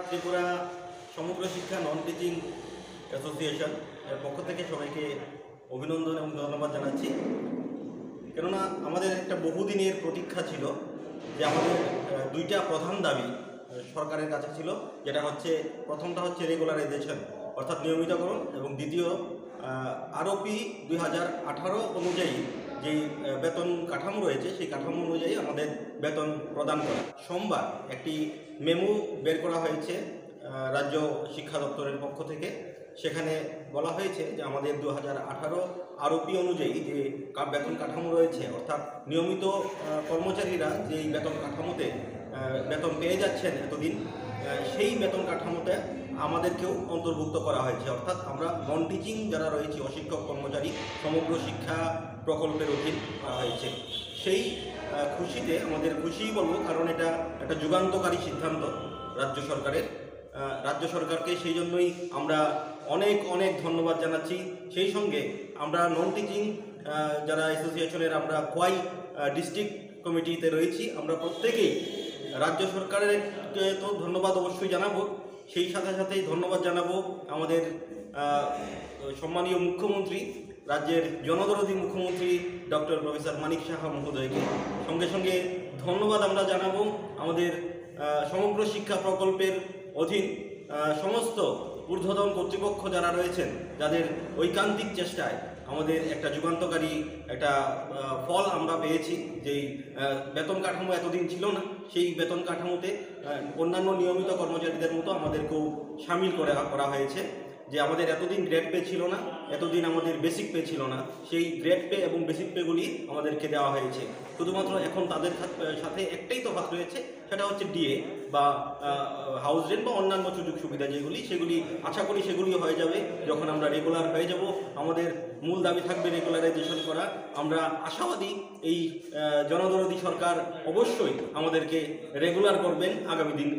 ত্রিপুরা সমগ্র শিক্ষা non teaching association এর পক্ষ থেকে সবাইকে অভিনন্দন এবং ধন্যবাদ জানাচ্ছি। কেননা আমাদের একটা বহুদিনের প্রতীক্ষা ছিল যে আমাদের দুইটা প্রধান দাবি সরকারের কাছে ছিল, যেটা হচ্ছে প্রথমটা হচ্ছে রেগুলারাইজেশন অর্থাৎ নিয়মিতকরণ, এবং দ্বিতীয় আরওপি 2018 অনুযায়ী যেই বেতন কাঠামো রয়েছে সেই কাঠামো অনুযায়ী আমাদের বেতন প্রদান করা। সোমবার একটি মেমো বের করা হয়েছে রাজ্য শিক্ষা দপ্তরের পক্ষ থেকে। সেখানে বলা হয়েছে যে আমাদের 2018 আরওপি অনুযায়ী যে বেতন কাঠামো রয়েছে, অর্থাৎ নিয়মিত কর্মচারীরা যেই বেতন কাঠামোতে বেতন পেয়ে যাচ্ছেন এতদিন, সেই বেতন কাঠামোতে আমাদেরকেও অন্তর্ভুক্ত করা হয়েছে। অর্থাৎ আমরা নন টিচিং যারা রয়েছে অশিক্ষক কর্মচারী সমগ্র শিক্ষা প্রকল্পের অধীন করা হয়েছে। সেই খুশিতে আমাদের খুশিই বলবো, কারণ এটা একটা যুগান্তকারী সিদ্ধান্ত রাজ্য সরকারের। রাজ্য সরকারকে সেই জন্যই আমরা অনেক অনেক ধন্যবাদ জানাচ্ছি। সেই সঙ্গে আমরা নন টিচিং যারা অ্যাসোসিয়েশনের আমরা খোয়াই ডিস্ট্রিক্ট কমিটিতে রয়েছি, আমরা প্রত্যেকেই রাজ্য সরকারের তো ধন্যবাদ অবশ্যই জানাবো, সেই সাথে সাথেই ধন্যবাদ জানাবো আমাদের সম্মানীয় মুখ্যমন্ত্রী, রাজ্যের জনদরদী মুখ্যমন্ত্রী ডক্টর প্রফেসর মানিক সাহা মহোদয়কে। সঙ্গে সঙ্গে ধন্যবাদ আমরা জানাবো আমাদের সমগ্র শিক্ষা প্রকল্পের অধীন সমস্ত ঊর্ধ্বতন কর্তৃপক্ষ যারা রয়েছেন, যাদের ঐকান্তিক চেষ্টায় আমাদের একটা যুগান্তকারী একটা ফল আমরা পেয়েছি। যেই বেতন কাঠামো এতদিন ছিল না, সেই বেতন কাঠামোতে অন্যান্য নিয়মিত কর্মচারীদের মতো আমাদেরকেও সামিল করা হয়েছে। যে আমাদের এতদিন গ্রেড পে ছিল না, এতদিন আমাদের বেসিক পে ছিল না, সেই গ্রেড পে এবং বেসিক পেগুলি আমাদেরকে দেওয়া হয়েছে। শুধুমাত্র এখন তাদের সাথে একটাই তফাৎ রয়েছে, সেটা হচ্ছে ডিএ বা হাউস রেন্ট বা অন্যান্য সুযোগ সুবিধা সেগুলি আশা করি সেগুলি হয়ে যাবে যখন আমরা রেগুলার হয়ে যাব। আমাদের মূল দাবি থাকবে রেগুলারাইজেশন করা। আমরা আশাবাদী এই জনদরদী সরকার অবশ্যই আমাদেরকে রেগুলার করবেন আগামী দিন।